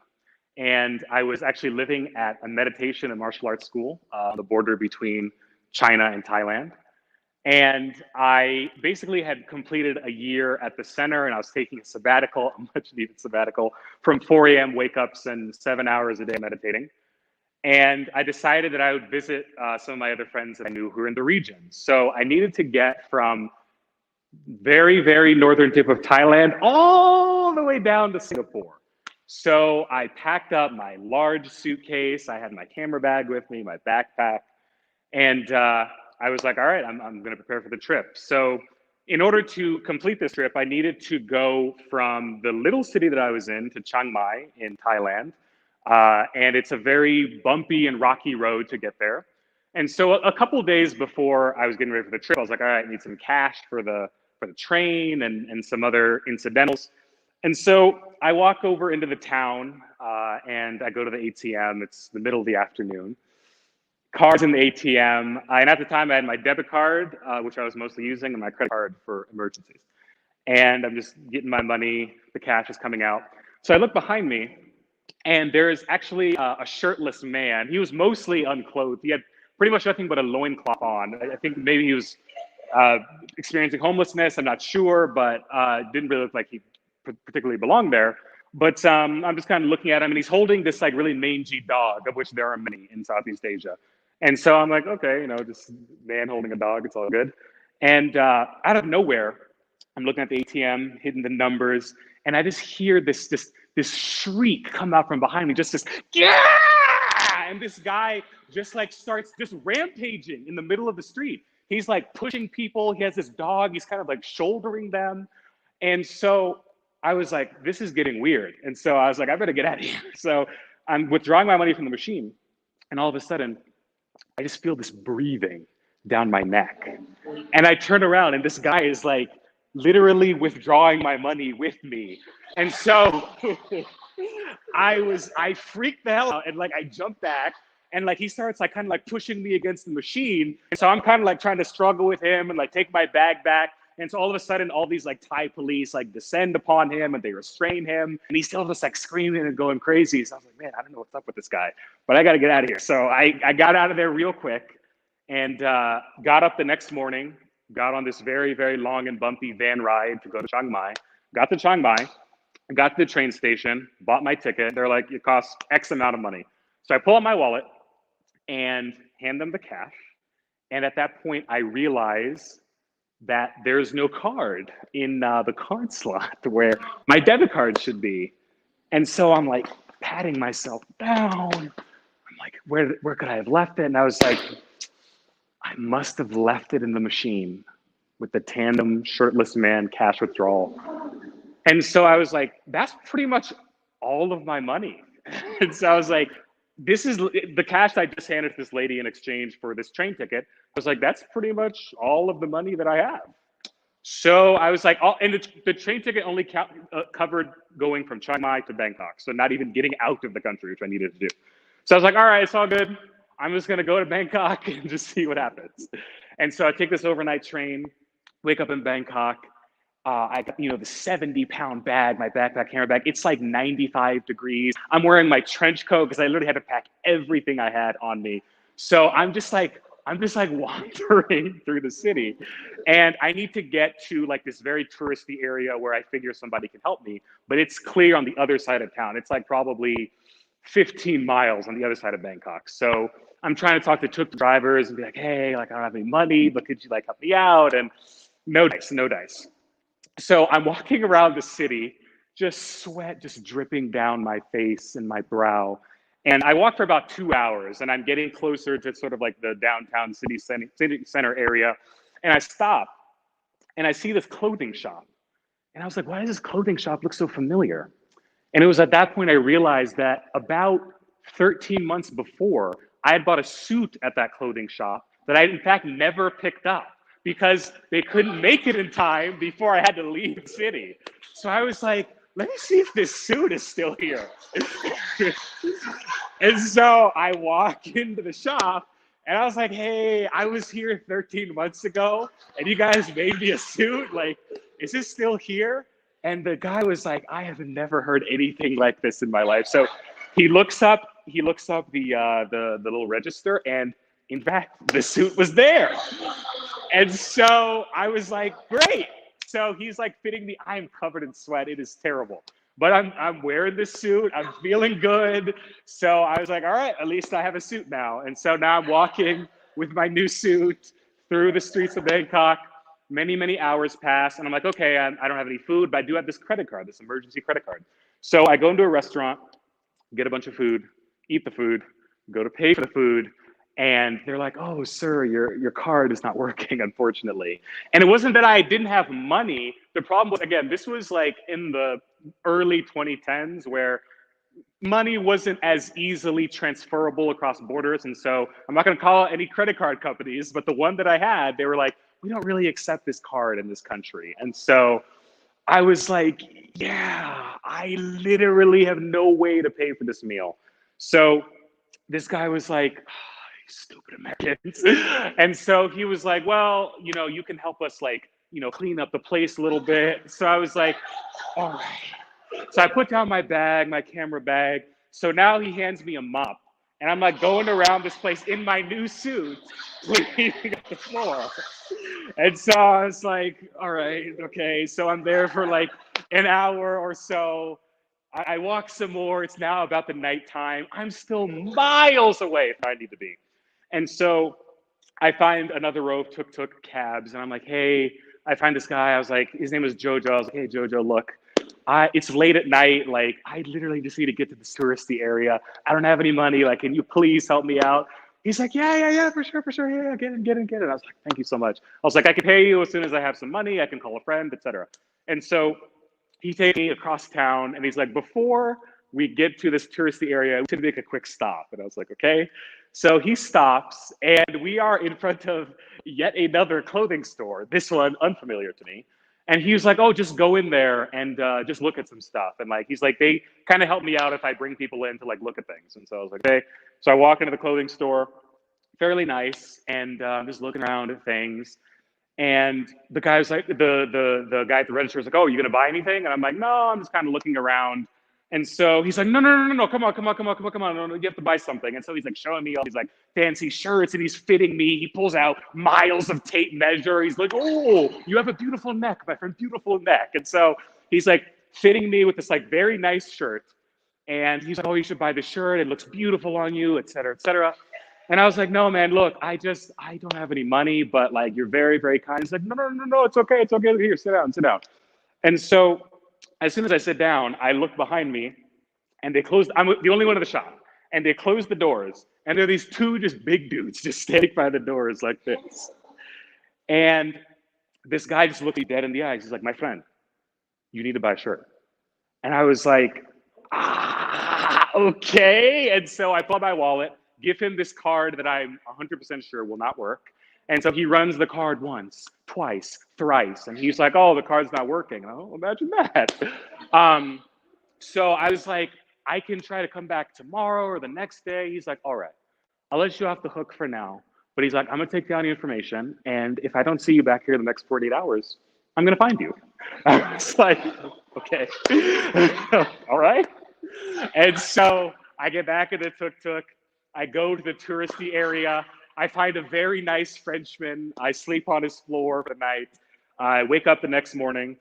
[SPEAKER 4] And I was actually living at a meditation and martial arts school on the border between China and Thailand. And I basically had completed a year at the center and I was taking a sabbatical, a much needed sabbatical, from 4 a.m. wake ups and 7 hours a day meditating. And I decided that I would visit some of my other friends that I knew who were in the region. So I needed to get from very, very northern tip of Thailand all the way down to Singapore. So I packed up my large suitcase. I had my camera bag with me, my backpack, and I was like, all right, I'm going to prepare for the trip. So in order to complete this trip, I needed to go from the little city that I was in to Chiang Mai in Thailand. And it's a very bumpy and rocky road to get there. And so a couple of days before I was getting ready for the trip, I was like, all right, I need some cash for the train and some other incidentals. And so I walk over into the town and I go to the ATM. It's the middle of the afternoon. Cards in the ATM. And at the time I had my debit card, which I was mostly using, and my credit card for emergencies. And I'm just getting my money. The cash is coming out. So I look behind me and there is actually a shirtless man. He was mostly unclothed. He had pretty much nothing but a loincloth on. I think maybe he was experiencing homelessness. I'm not sure, but didn't really look like he particularly belonged there. But I'm just kind of looking at him and he's holding this like really mangy dog, of which there are many in Southeast Asia. And so I'm like, okay, you know, just man holding a dog, it's all good. And out of nowhere, I'm looking at the ATM, hitting the numbers, and I just hear this shriek come out from behind me, just this, yeah! And this guy just like starts just rampaging in the middle of the street. He's like pushing people. He has this dog. He's kind of like shouldering them. And so I was like, this is getting weird. And so I was like, I better get out of here. So I'm withdrawing my money from the machine. And all of a sudden, I just feel this breathing down my neck. And I turn around and this guy is like literally withdrawing my money with me. And so I freaked the hell out and like I jumped back and like he starts like kind of like pushing me against the machine. And so I'm kind of like trying to struggle with him and like take my bag back. And so all of a sudden, all these like Thai police like descend upon him and they restrain him. And he's still just like screaming and going crazy. So I was like, man, I don't know what's up with this guy, but I got to get out of here. So I got out of there real quick and got up the next morning, got on this very, very long and bumpy van ride to go to Chiang Mai. Got to Chiang Mai, got to the train station, bought my ticket. They're like, it costs X amount of money. So I pull out my wallet and hand them the cash. And at that point, I realize that there's no card in the card slot where my debit card should be. And so I'm like patting myself down. I'm like, where could I have left it? And I was like, I must have left it in the machine with the tandem shirtless man cash withdrawal. And so I was like, that's pretty much all of my money. And so I was like, this is the cash I just handed to this lady in exchange for this train ticket. I was like, that's pretty much all of the money that I have. So I was like, and the train ticket only covered going from Chiang Mai to Bangkok. So not even getting out of the country, which I needed to do. So I was like, all right, it's all good. I'm just gonna go to Bangkok and just see what happens. And so I take this overnight train, wake up in Bangkok. I got, the 70-pound bag, my backpack, camera bag. It's like 95 degrees. I'm wearing my trench coat because I literally had to pack everything I had on me. So I'm just like wandering through the city, and I need to get to like this very touristy area where I figure somebody can help me, but it's clear on the other side of town. It's like probably 15 miles on the other side of Bangkok. So I'm trying to talk to tuk drivers and be like, hey, like I don't have any money, but could you like help me out? And no dice. So I'm walking around the city, just sweat just dripping down my face and my brow. And I walked for about 2 hours, and I'm getting closer to sort of like the downtown city center area. And I stop, and I see this clothing shop. And I was like, why does this clothing shop look so familiar? And it was at that point I realized that about 13 months before, I had bought a suit at that clothing shop that I, in fact, never picked up because they couldn't make it in time before I had to leave the city. So I was like, let me see if this suit is still here. And so I walk into the shop and I was like, hey, I was here 13 months ago and you guys made me a suit. Like, is this still here? And the guy was like, I have never heard anything like this in my life. So he looks up the little register, and in fact, the suit was there. And so I was like, great. So he's like fitting me. I'm covered in sweat. It is terrible. But I'm wearing this suit. I'm feeling good. So I was like, all right, at least I have a suit now. And so now I'm walking with my new suit through the streets of Bangkok. Many hours pass. And I'm like, okay, I don't have any food, but I do have this credit card, this emergency credit card. So I go into a restaurant, get a bunch of food, eat the food, go to pay for the food. And they're like, oh, sir, your card is not working, unfortunately. And it wasn't that I didn't have money. The problem was, again, this was like in the early 2010s where money wasn't as easily transferable across borders. And so I'm not going to call any credit card companies, but the one that I had, they were like, we don't really accept this card in this country. And so I was like, yeah, I literally have no way to pay for this meal. So this guy was like, stupid Americans. And so he was like, well, you can help us clean up the place a little bit. So I was like, all right. So I put down my bag, my camera bag. So now he hands me a mop. And I'm like going around this place in my new suit, cleaning up the floor. And so I was like, all right, okay. So I'm there for like an hour or so. I walk some more. It's now about the nighttime. I'm still miles away from where I need to be. And so I find another row of tuk-tuk cabs, and I'm like, hey, I find this guy. I was like, his name was Jojo. I was like, hey, Jojo, look, it's late at night. Like, I literally just need to get to this touristy area. I don't have any money. Like, can you please help me out? He's like, yeah, for sure. Yeah, get in. I was like, thank you so much. I was like, I can pay you as soon as I have some money. I can call a friend, etc. And so he takes me across town, and he's like, before we get to this touristy area, we should make a quick stop. And I was like, okay. So he stops, and we are in front of yet another clothing store, this one unfamiliar to me. And he was like, oh, just go in there and just look at some stuff. And like, he's like, they kind of help me out if I bring people in to like look at things. And so I was like, okay. So I walk into the clothing store, fairly nice, and I'm just looking around at things. And the guy was like, the guy at the register was like, oh, you gonna buy anything? And I'm like, no, I'm just kind of looking around. And so he's like, no, come on, no, you have to buy something. And so he's like showing me all these like fancy shirts, and he's fitting me. He pulls out miles of tape measure. He's like, oh, you have a beautiful neck, my friend, beautiful neck. And so he's like fitting me with this like very nice shirt. And he's like, oh, you should buy the shirt. It looks beautiful on you, et cetera, et cetera. And I was like, no, man, look, I don't have any money, but like, you're very, very kind. He's like, no, it's okay. Here, sit down. And so as soon as I sit down, I look behind me, and they closed. I'm the only one in the shop, and they closed the doors. And there are these two just big dudes just standing by the doors like this. And this guy just looked me dead in the eyes. He's like, "My friend, you need to buy a shirt." And I was like, okay. And so I pull out my wallet, give him this card that I'm 100% sure will not work. And so he runs the card once, twice, thrice. And he's like, "Oh, the card's not working." Oh, imagine that. So I was like, "I can try to come back tomorrow or the next day." He's like, "All right, I'll let you off the hook for now." But he's like, "I'm gonna take down the information. And if I don't see you back here in the next 48 hours, I'm gonna find you." I was like, "Okay, all right." And so I get back in the tuk-tuk. I go to the touristy area. I find a very nice Frenchman. I sleep on his floor for the night. I wake up the next morning.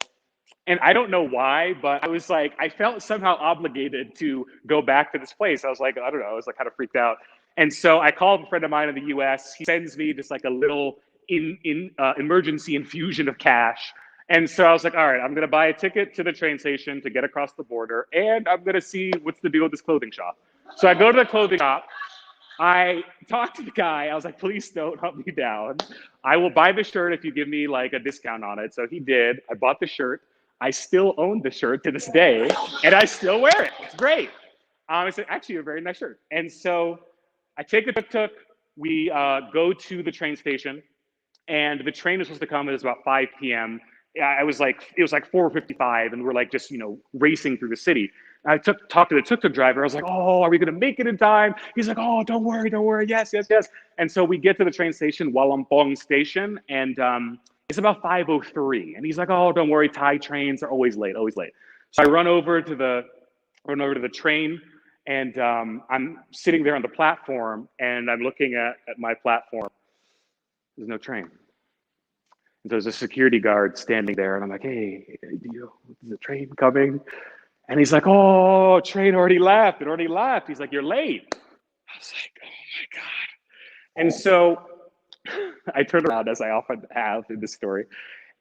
[SPEAKER 4] And I don't know why, but I was like, I felt somehow obligated to go back to this place. I was like, I don't know, I was like kind of freaked out. And so I called a friend of mine in the US. He sends me just like a little emergency infusion of cash. And so I was like, all right, I'm gonna buy a ticket to the train station to get across the border, and I'm gonna see what's the deal with this clothing shop. So I go to the clothing shop. I talked to the guy. I was like, "Please don't hunt me down. I will buy the shirt if you give me like a discount on it." So he did. I bought the shirt. I still own the shirt to this day, and I still wear it. It's great. It's actually a very nice shirt. And so I take the tuk-tuk. We go to the train station, and the train was supposed to come. It was about 5 p.m. It was like 4:55, and we're like just racing through the city. I talked to the tuk-tuk driver. I was like, "Oh, are we gonna make it in time?" He's like, "Oh, don't worry, don't worry. Yes, yes, yes." And so we get to the train station, Walampong Station, and it's about 5:03. And he's like, "Oh, don't worry. Thai trains are always late, always late." So I run over to the train, and I'm sitting there on the platform, and I'm looking at my platform. There's no train. And there's a security guard standing there, and I'm like, "Hey, is the train coming?" And he's like, "Oh, train already left. It already left." He's like, "You're late." I was like, "Oh my God." And so I turn around, as I often have in this story,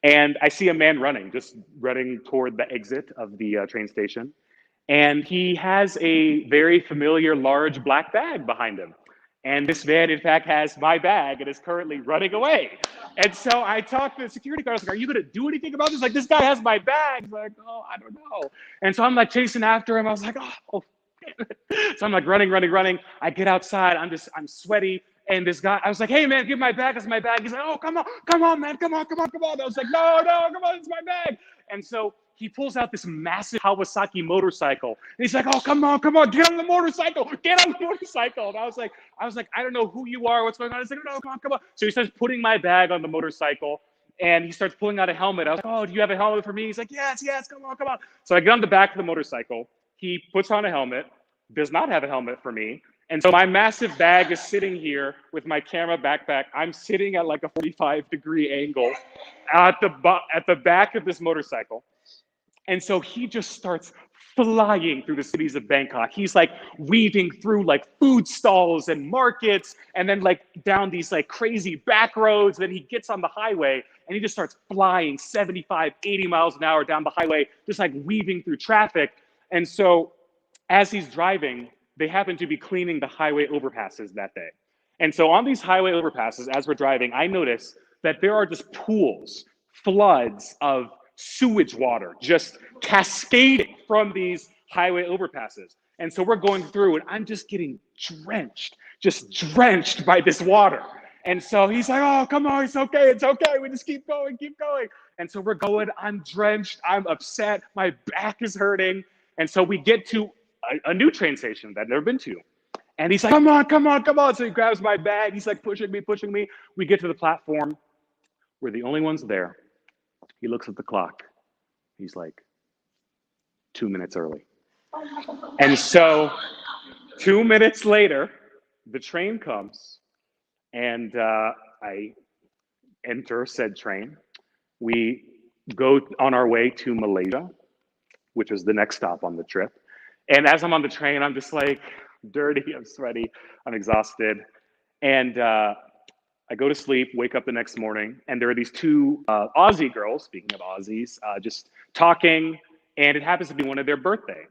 [SPEAKER 4] and I see a man just running toward the exit of the train station. And he has a very familiar large black bag behind him. And this man, in fact, has my bag and is currently running away. And so I talked to the security guard. I was like, "Are you going to do anything about this? Like, this guy has my bag." He's like, "Oh, I don't know." And so I'm like chasing after him. I was like, "Oh." So I'm like running. I get outside. I'm sweaty. And this guy, I was like, "Hey, man, give my bag. That's my bag." He's like, "Oh, come on, man. Come on. I was like, no, come on. It's my bag." And so he pulls out this massive Kawasaki motorcycle. And he's like, "Oh, come on, get on the motorcycle. Get on the motorcycle." And I was like, "I don't know who you are. What's going on?" He's like, "No, come on. So he starts putting my bag on the motorcycle, and he starts pulling out a helmet. I was like, "Oh, do you have a helmet for me?" He's like, yes, come on. So I get on the back of the motorcycle. He puts on a helmet, does not have a helmet for me. And so my massive bag is sitting here with my camera backpack. I'm sitting at like a 45-degree angle at the back of this motorcycle. And so he just starts flying through the cities of Bangkok. He's like weaving through like food stalls and markets, and then like down these like crazy back roads. Then he gets on the highway and he just starts flying 75, 80 miles an hour down the highway, just like weaving through traffic. And so as he's driving, they happen to be cleaning the highway overpasses that day. And so on these highway overpasses, as we're driving, I notice that there are just pools, floods of sewage water just cascading from these highway overpasses. And so we're going through, and I'm just getting drenched by this water. And so he's like, "Oh, come on, it's okay. We just keep going. And so we're going, I'm drenched, I'm upset, my back is hurting. And so we get to a new train station that I've never been to. And he's like, come on. So he grabs my bag. He's like pushing me. We get to the platform. We're the only ones there. He looks at the clock. He's like, 2 minutes early. And so 2 minutes later, the train comes, and I enter said train. We go on our way to Malaysia, which is the next stop on the trip. And as I'm on the train, I'm just like dirty, I'm sweaty, I'm exhausted. And I go to sleep, wake up the next morning, and there are these two Aussie girls, speaking of Aussies, just talking, and it happens to be one of their birthday.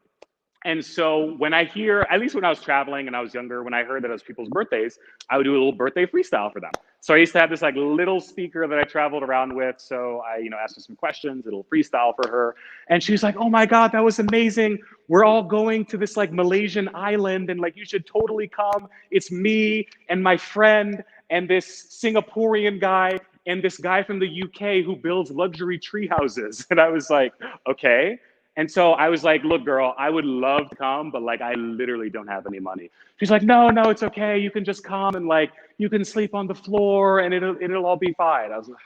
[SPEAKER 4] And so when I hear, at least when I was traveling and I was younger, when I heard that it was people's birthdays, I would do a little birthday freestyle for them. So I used to have this like little speaker that I traveled around with. So I, asked her some questions, a little freestyle for her. And she was like, oh my God, that was amazing. We're all going to this like Malaysian island and like, you should totally come. It's me and my friend and this Singaporean guy and this guy from the UK who builds luxury tree houses. And I was like, okay. And so I was like, look, girl, I would love to come, but like, I literally don't have any money. She's like, no, it's okay. You can just come and like, you can sleep on the floor and it'll all be fine. I was like,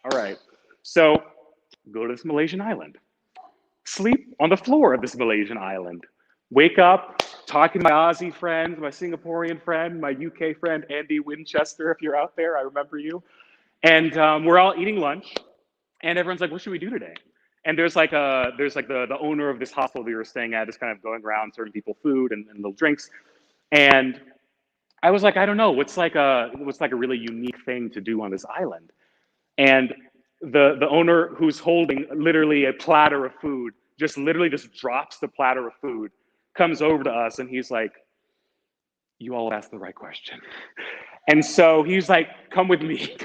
[SPEAKER 4] all right. So go to this Malaysian island, sleep on the floor of this Malaysian island, wake up, talking to my Aussie friends, my Singaporean friend, my UK friend, Andy Winchester, if you're out there, I remember you. And we're all eating lunch and everyone's like, what should we do today? And there's like the owner of this hostel we were staying at is kind of going around serving people food and little drinks. And I was like, I don't know, what's like a really unique thing to do on this island? And the owner, who's holding literally a platter of food, just drops the platter of food, comes over to us, and he's like, you all asked the right question. And so he's like, come with me.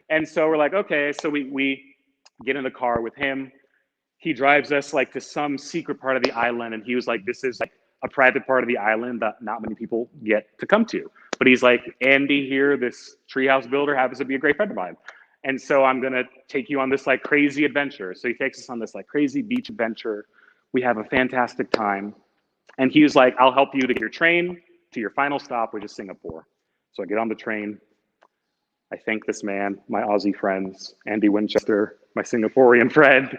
[SPEAKER 4] And so we're like, okay. So we get in the car with him. He drives us like to some secret part of the island. And he was like, this is like a private part of the island that not many people get to come to. But he's like, Andy here, this treehouse builder, happens to be a great friend of mine. And so I'm going to take you on this like crazy adventure. So he takes us on this like crazy beach adventure. We have a fantastic time. And he was like, I'll help you to get your train to your final stop, which is Singapore. So I get on the train. I thank this man, my Aussie friends, Andy Winchester, my Singaporean friend.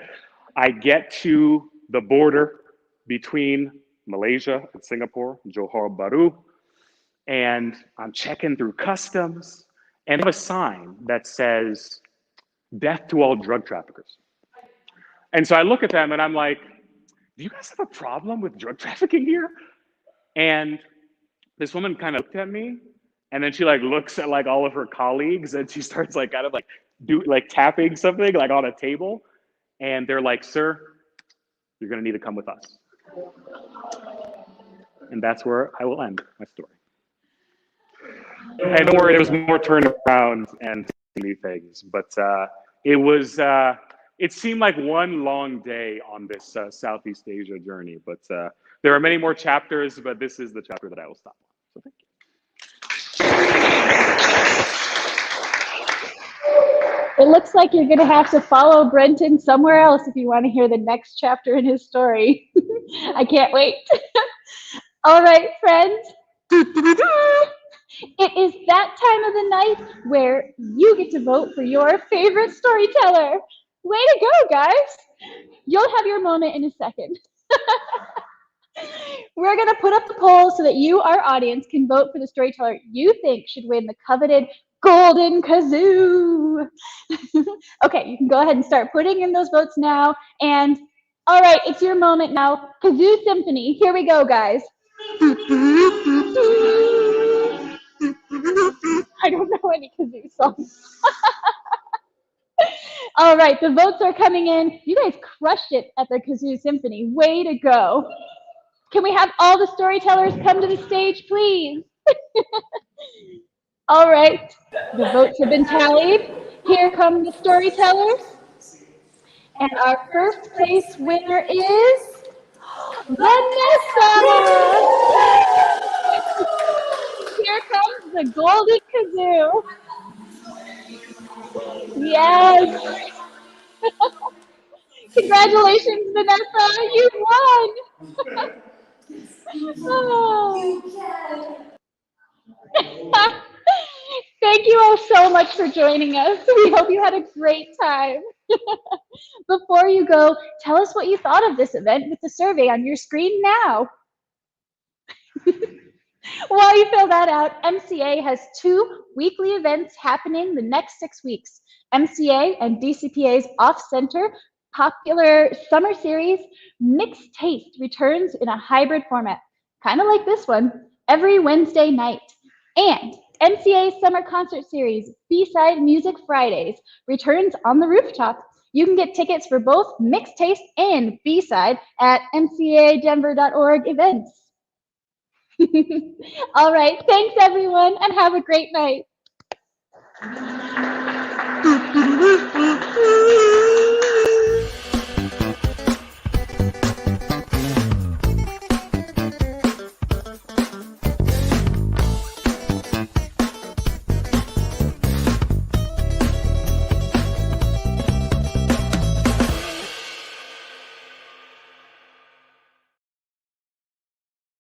[SPEAKER 4] I get to the border between Malaysia and Singapore, Johor Bahru, and I'm checking through customs, and I have a sign that says, death to all drug traffickers. And so I look at them and I'm like, do you guys have a problem with drug trafficking here? And this woman kind of looked at me, and then she like looks at like all of her colleagues, and she starts like kind of like tapping something like on a table. And they're like, sir, you're gonna need to come with us. And that's where I will end my story. And don't worry, there was more turnarounds and things, but it seemed like one long day on this Southeast Asia journey, but there are many more chapters, but this is the chapter that I will stop on. So thank you.
[SPEAKER 1] It looks like you're going to have to follow Brenton somewhere else if you want to hear the next chapter in his story. I can't wait. All right, friends. It is that time of the night where you get to vote for your favorite storyteller. Way to go, guys. You'll have your moment in a second. We're going to put up the poll so that you, our audience, can vote for the storyteller you think should win the coveted Golden Kazoo. Okay, you can go ahead and start putting in those votes now. And all right, it's your moment now. Kazoo Symphony. Here we go, guys. I don't know any kazoo songs. All right, the votes are coming in. You guys crushed it at the Kazoo Symphony. Way to go. Can we have all the storytellers come to the stage, please? All right, the votes have been tallied. Here come the storytellers. And our first place winner is Vanessa. Here comes the Golden Kazoo. Yes. Congratulations, Vanessa. You won. Oh. Thank you all so much for joining us. We hope you had a great time. Before you go, tell us what you thought of this event with the survey on your screen now. While you fill that out, MCA has 2 weekly events happening the next 6 weeks. MCA and DCPA's off-center popular summer series, Mixed Taste, returns in a hybrid format, kind of like this one, every Wednesday night. And MCA's summer concert series, B-Side Music Fridays, returns on the rooftop You can get tickets for both Mixed Taste and B-Side at mcadenver.org events. All right, thanks everyone, and have a great night.